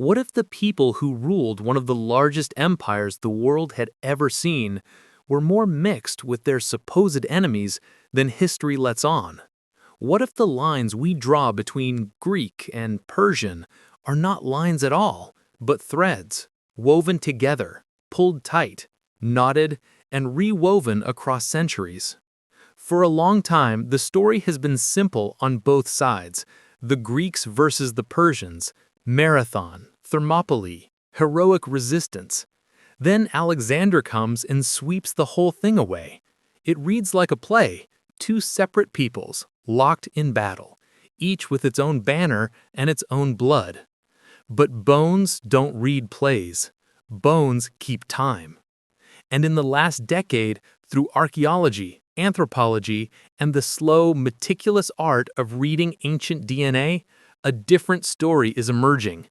What if the people who ruled one of the largest empires the world had ever seen were more mixed with their supposed enemies than history lets on? What if the lines we draw between Greek and Persian are not lines at all, but threads, woven together, pulled tight, knotted, and rewoven across centuries? For a long time, the story has been simple on both sides: the Greeks versus the Persians, marathon, Thermopylae, heroic resistance. Then Alexander comes and sweeps the whole thing away. It reads like a play, two separate peoples, locked in battle, each with its own banner and its own blood. But bones don't read plays. Bones keep time. And in the last decade, through archaeology, anthropology, and the slow, meticulous art of reading ancient DNA, a different story is emerging.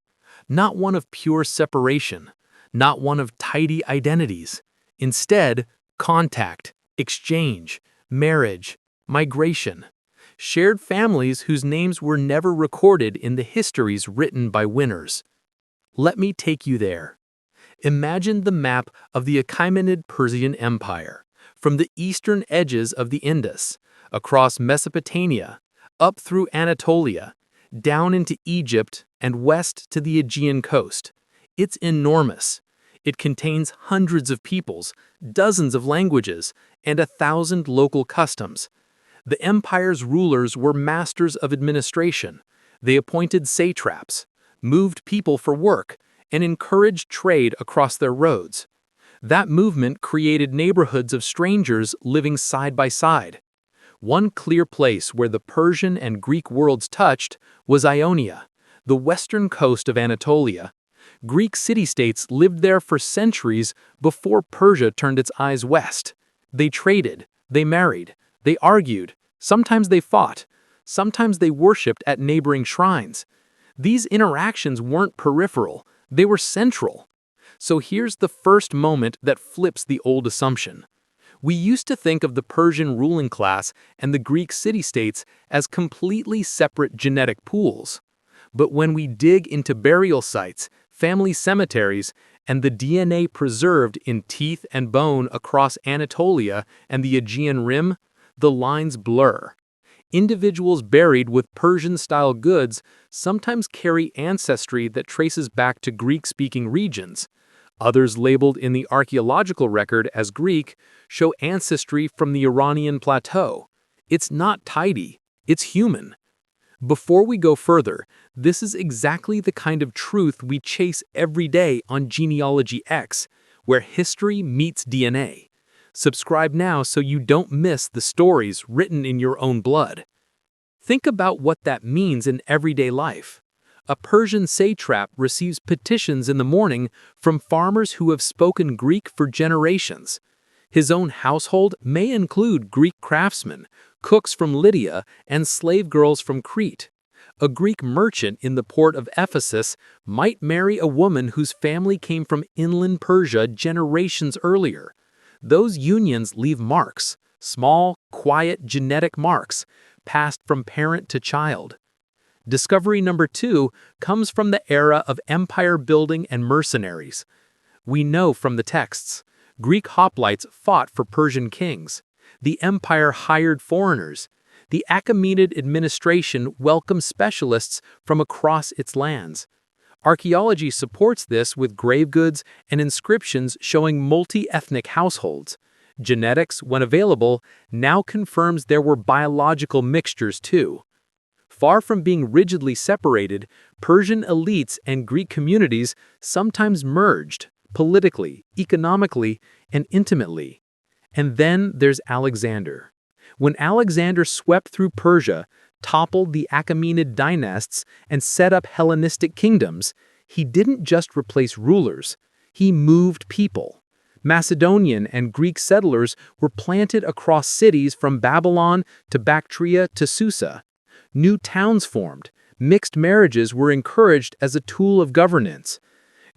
Not one of pure separation, not one of tidy identities. Instead, contact, exchange, marriage, migration. Shared families whose names were never recorded in the histories written by winners. Let me take you there. Imagine the map of the Achaemenid Persian Empire, from the eastern edges of the Indus, across Mesopotamia, up through Anatolia, down into Egypt, and west to the Aegean coast. It's enormous. It contains hundreds of peoples, dozens of languages, and 1,000 local customs. The empire's rulers were masters of administration. They appointed satraps, moved people for work, and encouraged trade across their roads. That movement created neighborhoods of strangers living side by side. One clear place where the Persian and Greek worlds touched was Ionia, the western coast of Anatolia. Greek city-states lived there for centuries before Persia turned its eyes west. They traded, they married, they argued, sometimes they fought, sometimes they worshipped at neighboring shrines. These interactions weren't peripheral, they were central. So here's the first moment that flips the old assumption. We used to think of the Persian ruling class and the Greek city-states as completely separate genetic pools. But when we dig into burial sites, family cemeteries, and the DNA preserved in teeth and bone across Anatolia and the Aegean Rim, the lines blur. Individuals buried with Persian-style goods sometimes carry ancestry that traces back to Greek-speaking regions. Others labeled in the archaeological record as Greek show ancestry from the Iranian plateau. It's not tidy, it's human. Before we go further, this is exactly the kind of truth we chase every day on Genealogy X, where history meets DNA. Subscribe now so you don't miss the stories written in your own blood. Think about what that means in everyday life. A Persian satrap receives petitions in the morning from farmers who have spoken Greek for generations. His own household may include Greek craftsmen, cooks from Lydia, and slave girls from Crete. A Greek merchant in the port of Ephesus might marry a woman whose family came from inland Persia generations earlier. Those unions leave marks, small, quiet genetic marks, passed from parent to child. Discovery number 2 comes from the era of empire building and mercenaries. We know from the texts, Greek hoplites fought for Persian kings. The empire hired foreigners. The Achaemenid administration welcomed specialists from across its lands. Archaeology supports this with grave goods and inscriptions showing multi-ethnic households. Genetics, when available, now confirms there were biological mixtures too. Far from being rigidly separated, Persian elites and Greek communities sometimes merged, politically, economically, and intimately. And then there's Alexander. When Alexander swept through Persia, toppled the Achaemenid dynasts, and set up Hellenistic kingdoms, he didn't just replace rulers, he moved people. Macedonian and Greek settlers were planted across cities from Babylon to Bactria to Susa. New towns formed, mixed marriages were encouraged as a tool of governance.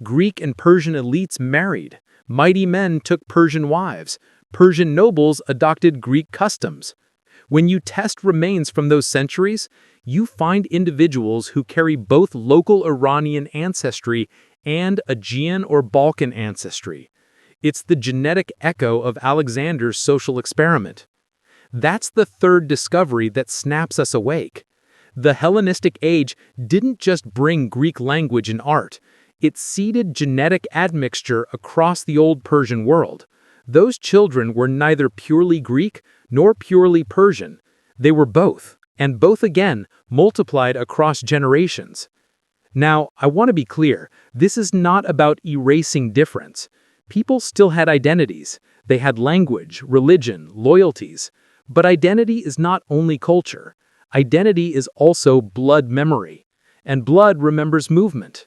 Greek and Persian elites married, mighty men took Persian wives, Persian nobles adopted Greek customs. When you test remains from those centuries, you find individuals who carry both local Iranian ancestry and Aegean or Balkan ancestry. It's the genetic echo of Alexander's social experiment. That's the third discovery that snaps us awake. The Hellenistic age didn't just bring Greek language and art, it seeded genetic admixture across the old Persian world. Those children were neither purely Greek nor purely Persian. They were both, and both again multiplied across generations. Now, I want to be clear, this is not about erasing difference. People still had identities. They had language, religion, loyalties. But identity is not only culture. Identity is also blood memory. And blood remembers movement.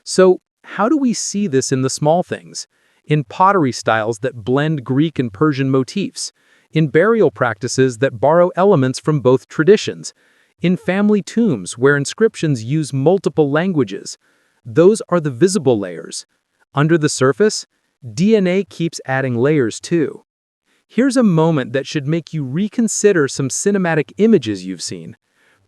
So, how do we see this in the small things? In pottery styles that blend Greek and Persian motifs, in burial practices that borrow elements from both traditions, in family tombs where inscriptions use multiple languages. Those are the visible layers. Under the surface, DNA keeps adding layers too. Here's a moment that should make you reconsider some cinematic images you've seen.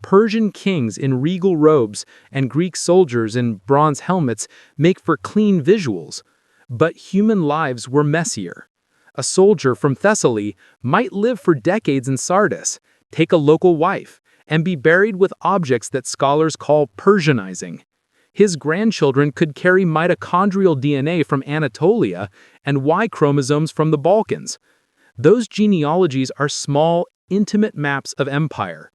Persian kings in regal robes and Greek soldiers in bronze helmets make for clean visuals. But human lives were messier. A soldier from Thessaly might live for decades in Sardis, take a local wife, and be buried with objects that scholars call Persianizing. His grandchildren could carry mitochondrial DNA from Anatolia and Y chromosomes from the Balkans. Those genealogies are small, intimate maps of empire.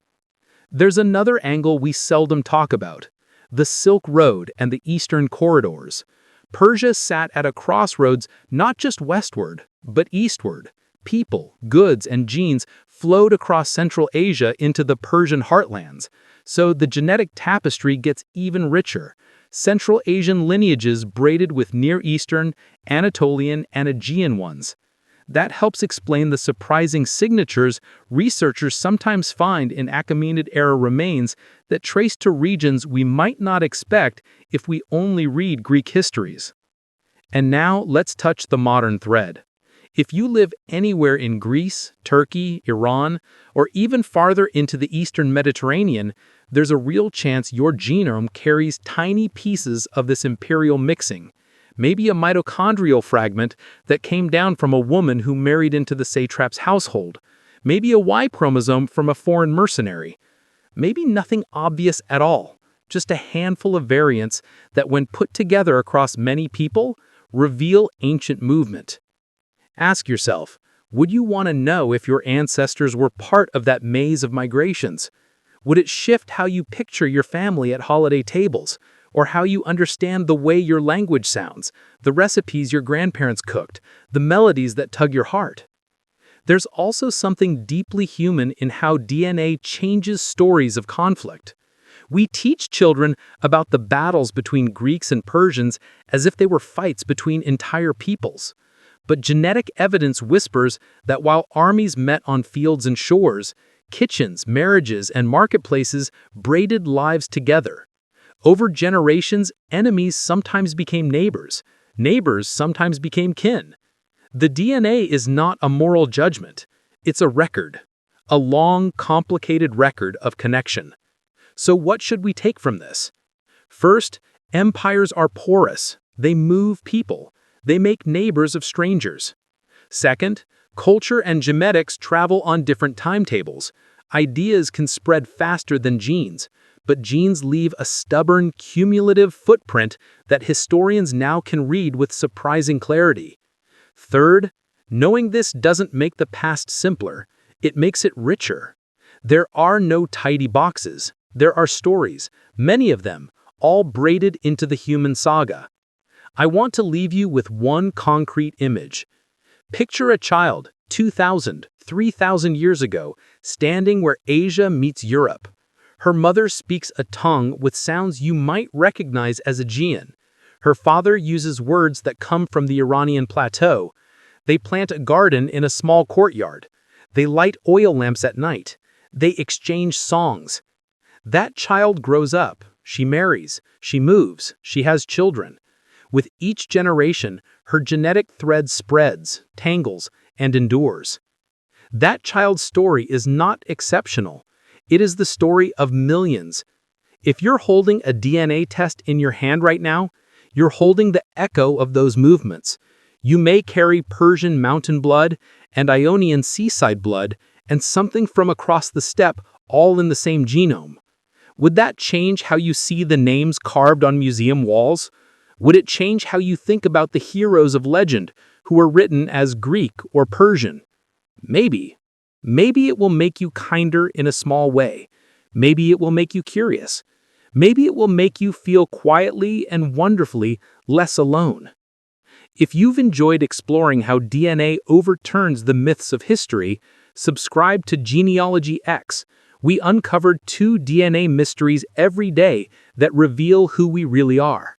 There's another angle we seldom talk about: the Silk Road and the Eastern corridors. Persia sat at a crossroads not just westward, but eastward. People, goods, and genes flowed across Central Asia into the Persian heartlands, so the genetic tapestry gets even richer. Central Asian lineages braided with Near Eastern, Anatolian, and Aegean ones. That helps explain the surprising signatures researchers sometimes find in Achaemenid-era remains that trace to regions we might not expect if we only read Greek histories. And now let's touch the modern thread. If you live anywhere in Greece, Turkey, Iran, or even farther into the Eastern Mediterranean, there's a real chance your genome carries tiny pieces of this imperial mixing. Maybe a mitochondrial fragment that came down from a woman who married into the satrap's household. Maybe a Y chromosome from a foreign mercenary. Maybe nothing obvious at all, just a handful of variants that, when put together across many people, reveal ancient movement. Ask yourself, would you want to know if your ancestors were part of that maze of migrations? Would it shift how you picture your family at holiday tables, or how you understand the way your language sounds, the recipes your grandparents cooked, the melodies that tug your heart? There's also something deeply human in how DNA changes stories of conflict. We teach children about the battles between Greeks and Persians as if they were fights between entire peoples. But genetic evidence whispers that while armies met on fields and shores, kitchens, marriages, and marketplaces braided lives together. Over generations, enemies sometimes became neighbors. Neighbors sometimes became kin. The DNA is not a moral judgment. It's a record. A long, complicated record of connection. So what should we take from this? First, empires are porous. They move people. They make neighbors of strangers. Second, culture and genetics travel on different timetables. Ideas can spread faster than genes, but genes leave a stubborn, cumulative footprint that historians now can read with surprising clarity. Third, knowing this doesn't make the past simpler, it makes it richer. There are no tidy boxes. There are stories, many of them, all braided into the human saga. I want to leave you with one concrete image. Picture a child, 2,000, 3,000 years ago, standing where Asia meets Europe. Her mother speaks a tongue with sounds you might recognize as Aegean. Her father uses words that come from the Iranian plateau. They plant a garden in a small courtyard. They light oil lamps at night. They exchange songs. That child grows up. She marries. She moves. She has children. With each generation, her genetic thread spreads, tangles, and endures. That child's story is not exceptional. It is the story of millions. If you're holding a DNA test in your hand right now, you're holding the echo of those movements. You may carry Persian mountain blood and Ionian seaside blood and something from across the steppe all in the same genome. Would that change how you see the names carved on museum walls? Would it change how you think about the heroes of legend who are written as Greek or Persian? Maybe. Maybe it will make you kinder in a small way. Maybe it will make you curious. Maybe it will make you feel quietly and wonderfully less alone. If you've enjoyed exploring how DNA overturns the myths of history, subscribe to Genealogy X. We uncovered 2 DNA mysteries every day that reveal who we really are.